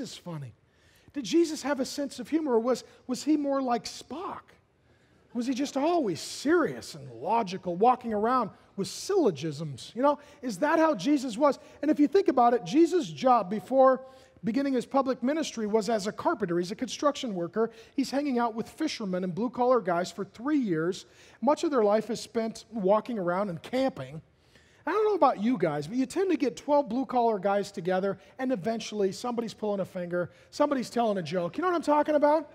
Jesus funny? Did Jesus have a sense of humor, or was he more like Spock? Was he just always serious and logical, walking around with syllogisms? You know, is that how Jesus was? And if you think about it, Jesus' job before beginning his public ministry was as a carpenter. He's a construction worker. He's hanging out with fishermen and blue-collar guys for 3 years. Much of their life is spent walking around and camping. I don't know about you guys, but you tend to get 12 blue-collar guys together, and eventually somebody's pulling a finger, somebody's telling a joke. You know what I'm talking about?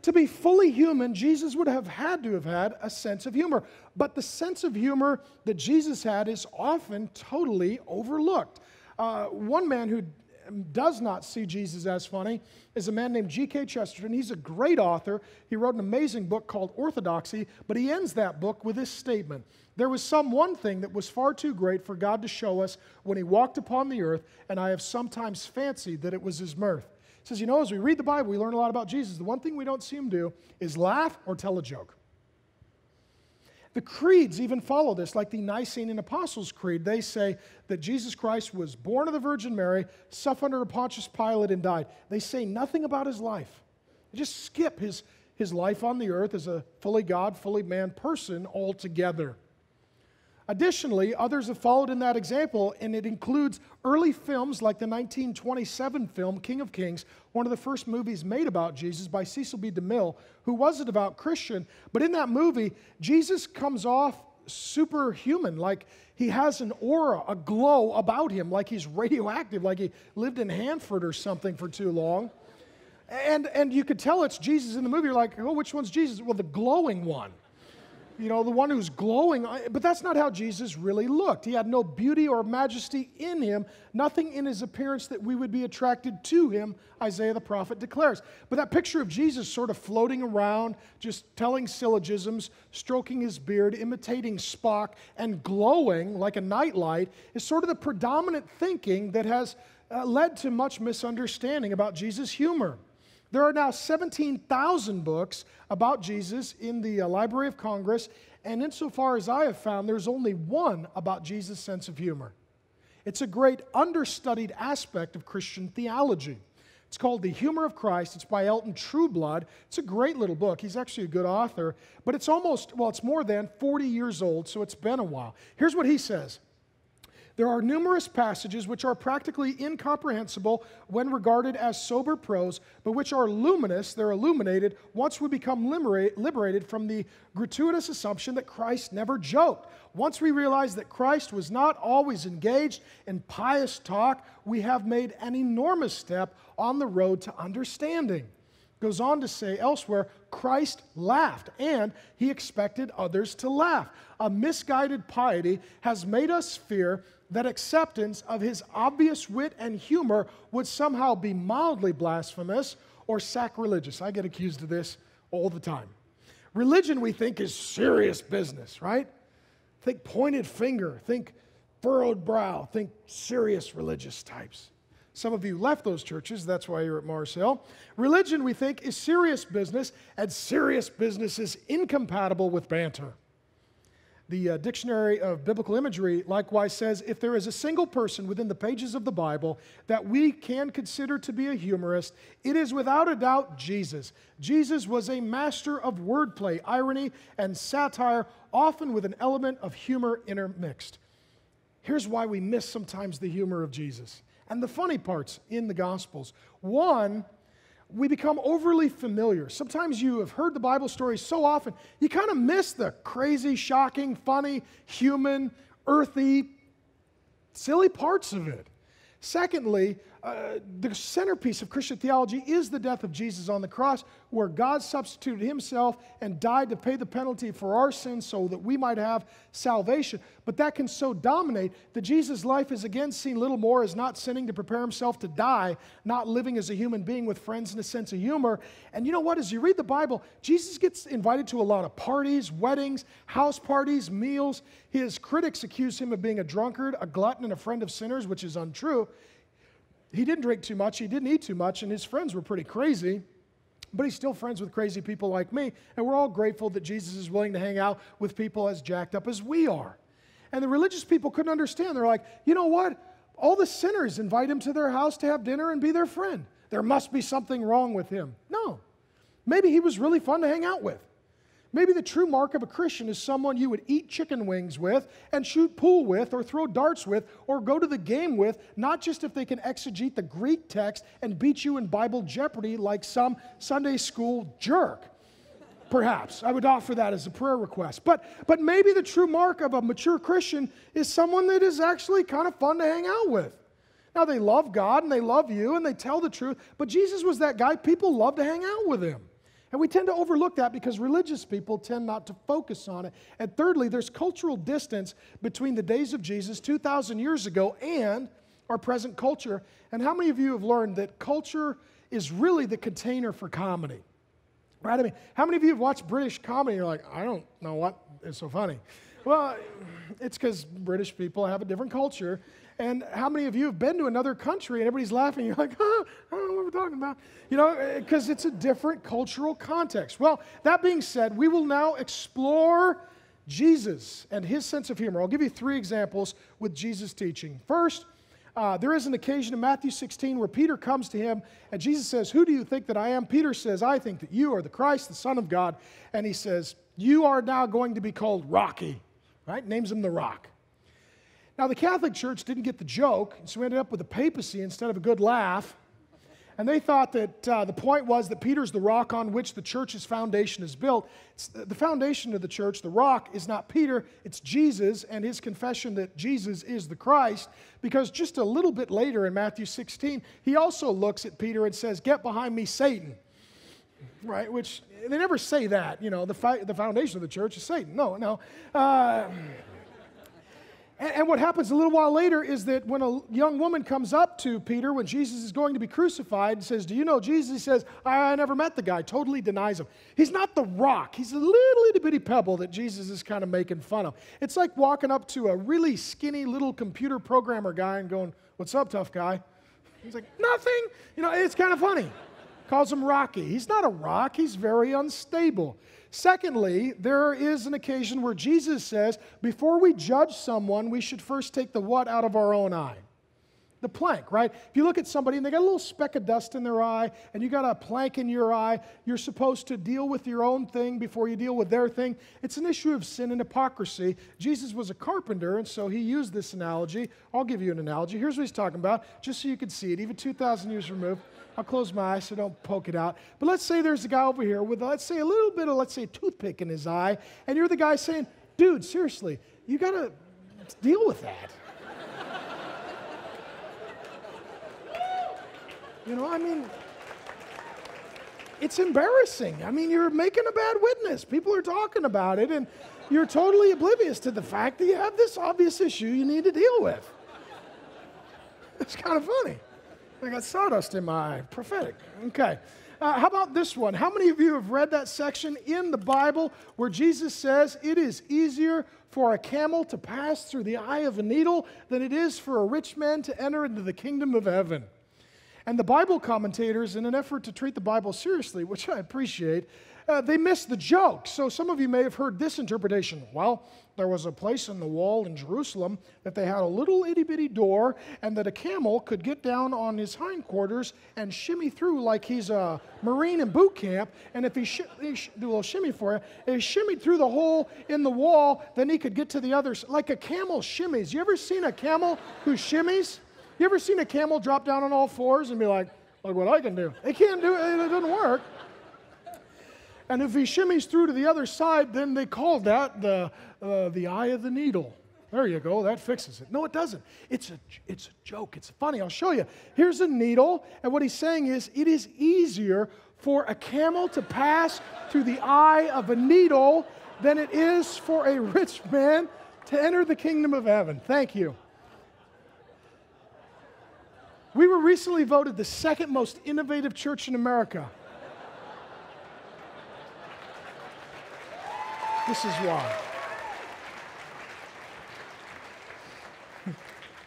To be fully human, Jesus would have had to have had a sense of humor. But the sense of humor that Jesus had is often totally overlooked. One man who does not see Jesus as funny is a man named G.K. Chesterton. He's a great author. He wrote an amazing book called Orthodoxy, but he ends that book with this statement: "There was some one thing that was far too great for God to show us when he walked upon the earth, and I have sometimes fancied that it was his mirth." He says, you know, as we read the Bible, we learn a lot about Jesus. The one thing we don't see him do is laugh or tell a joke. The creeds even follow this, like the Nicene and Apostles' Creed. They say that Jesus Christ was born of the Virgin Mary, suffered under Pontius Pilate, and died. They say nothing about his life. They just skip his life on the earth as a fully God, fully man person altogether. Additionally, others have followed in that example, and it includes early films like the 1927 film King of Kings, one of the first movies made about Jesus by Cecil B. DeMille, who was a devout Christian. But in that movie, Jesus comes off superhuman, like he has an aura, a glow about him, like he's radioactive, like he lived in Hanford or something for too long. And you could tell it's Jesus in the movie. You're like, oh, which one's Jesus? Well, the glowing one. You know, the one who's glowing. But that's not how Jesus really looked. He had no beauty or majesty in him, nothing in his appearance that we would be attracted to him, Isaiah the prophet declares. But that picture of Jesus sort of floating around, just telling syllogisms, stroking his beard, imitating Spock, and glowing like a nightlight is sort of the predominant thinking that has led to much misunderstanding about Jesus' humor. There are now 17,000 books about Jesus in the Library of Congress, and insofar as I have found, there's only one about Jesus' sense of humor. It's a great understudied aspect of Christian theology. It's called The Humor of Christ. It's by Elton Trueblood. It's a great little book. He's actually a good author, but it's more than 40 years old, so it's been a while. Here's what he says. There are numerous passages which are practically incomprehensible when regarded as sober prose, but which are luminous, they're illuminated, once we become liberated from the gratuitous assumption that Christ never joked. Once we realize that Christ was not always engaged in pious talk, we have made an enormous step on the road to understanding. Goes on to say elsewhere, Christ laughed, and he expected others to laugh. A misguided piety has made us fear that acceptance of his obvious wit and humor would somehow be mildly blasphemous or sacrilegious. I get accused of this all the time. Religion, we think, is serious business, right? Think pointed finger, think furrowed brow, think serious religious types. Some of you left those churches, that's why you're at Mars Hill. Religion, we think, is serious business, and serious business is incompatible with banter. The Dictionary of Biblical Imagery likewise says, if there is a single person within the pages of the Bible that we can consider to be a humorist, it is without a doubt Jesus. Jesus was a master of wordplay, irony, and satire, often with an element of humor intermixed. Here's why we miss sometimes the humor of Jesus and the funny parts in the Gospels. One, we become overly familiar. Sometimes you have heard the Bible stories so often, you kind of miss the crazy, shocking, funny, human, earthy, silly parts of it. Secondly, the centerpiece of Christian theology is the death of Jesus on the cross, where God substituted himself and died to pay the penalty for our sins so that we might have salvation. But that can so dominate that Jesus' life is again seen little more as not sinning to prepare himself to die, not living as a human being with friends and a sense of humor. And you know what? As you read the Bible, Jesus gets invited to a lot of parties, weddings, house parties, meals. His critics accuse him of being a drunkard, a glutton, and a friend of sinners, which is untrue. He didn't drink too much, he didn't eat too much, and his friends were pretty crazy, but he's still friends with crazy people like me, and we're all grateful that Jesus is willing to hang out with people as jacked up as we are. And the religious people couldn't understand. They're like, you know what? All the sinners invite him to their house to have dinner and be their friend. There must be something wrong with him. No. Maybe he was really fun to hang out with. Maybe the true mark of a Christian is someone you would eat chicken wings with and shoot pool with or throw darts with or go to the game with, not just if they can exegete the Greek text and beat you in Bible Jeopardy like some Sunday school jerk. Perhaps. I would offer that as a prayer request. But maybe the true mark of a mature Christian is someone that is actually kind of fun to hang out with. Now, they love God and they love you and they tell the truth, but Jesus was that guy. People love to hang out with him. And we tend to overlook that because religious people tend not to focus on it. And thirdly, there's cultural distance between the days of Jesus 2,000 years ago and our present culture. And how many of you have learned that culture is really the container for comedy? Right? I mean, how many of you have watched British comedy and you're like, I don't know what is so funny? Well, it's because British people have a different culture. And how many of you have been to another country and everybody's laughing? You're like, I don't know what we're talking about. You know, because it's a different cultural context. Well, that being said, we will now explore Jesus and his sense of humor. I'll give you 3 examples with Jesus' teaching. First, there is an occasion in Matthew 16 where Peter comes to him and Jesus says, "Who do you think that I am?" Peter says, "I think that you are the Christ, the Son of God." And he says, "You are now going to be called Rocky." Right? Names him the Rock. Now, the Catholic Church didn't get the joke, so we ended up with a papacy instead of a good laugh. And they thought that the point was that Peter's the rock on which the church's foundation is built. The foundation of the church, the rock, is not Peter, it's Jesus and his confession that Jesus is the Christ. Because just a little bit later in Matthew 16, he also looks at Peter and says, "Get behind me, Satan." Right? Which, they never say that. You know, the foundation of the church is Satan. No. And what happens a little while later is that when a young woman comes up to Peter when Jesus is going to be crucified and says, "Do you know Jesus?" He says, "I never met the guy." Totally denies him. He's not the rock. He's a little itty bitty pebble that Jesus is kind of making fun of. It's like walking up to a really skinny little computer programmer guy and going, "What's up, tough guy?" He's like, "Nothing." You know, it's kind of funny. Calls him Rocky. He's not a rock. He's very unstable. Secondly, there is an occasion where Jesus says, before we judge someone, we should first take the what out of our own eye? The plank, right? If you look at somebody and they got a little speck of dust in their eye and you got a plank in your eye, you're supposed to deal with your own thing before you deal with their thing. It's an issue of sin and hypocrisy. Jesus was a carpenter, and so he used this analogy. I'll give you an analogy. Here's what he's talking about, just so you can see it, even 2,000 years removed. I'll close my eyes so don't poke it out. But let's say there's a guy over here with, let's say, a little bit of, a toothpick in his eye, and you're the guy saying, "Dude, seriously, you got to deal with that." You know, I mean, it's embarrassing. I mean, you're making a bad witness. People are talking about it, and you're totally oblivious to the fact that you have this obvious issue you need to deal with. It's kind of funny. I got sawdust in my eye. Prophetic. Okay. How about this one? How many of you have read that section in the Bible where Jesus says it is easier for a camel to pass through the eye of a needle than it is for a rich man to enter into the kingdom of heaven? And the Bible commentators, in an effort to treat the Bible seriously, which I appreciate, they missed the joke. So some of you may have heard this interpretation. Well, there was a place in the wall in Jerusalem that they had a little itty-bitty door and that a camel could get down on his hindquarters and shimmy through like he's a Marine in boot camp. And if he do a little shimmy for you, if he shimmied through the hole in the wall, then he could get to the other side. Like a camel shimmies. You ever seen a camel who shimmies? You ever seen a camel drop down on all fours and be like, "Look what I can do"? They can't do it. It doesn't work. And if he shimmies through to the other side, then they call that the eye of the needle. There you go. That fixes it. No, it doesn't. It's a joke. It's funny. I'll show you. Here's a needle, and what he's saying is it is easier for a camel to pass through the eye of a needle than it is for a rich man to enter the kingdom of heaven. Thank you. We were recently voted the second most innovative church in America. This is why.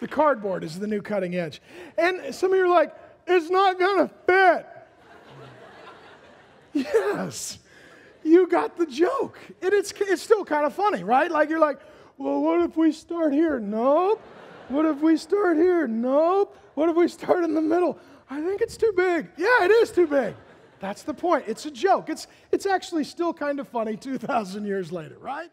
The cardboard is the new cutting edge. And some of you are like, "It's not going to fit." Yes, you got the joke. And it's still kind of funny, right? Like you're like, "Well, what if we start here?" Nope. What if we start here? Nope. What if we start in the middle? I think it's too big. Yeah, it is too big. That's the point. It's a joke. It's actually still kind of funny 2,000 years later, right?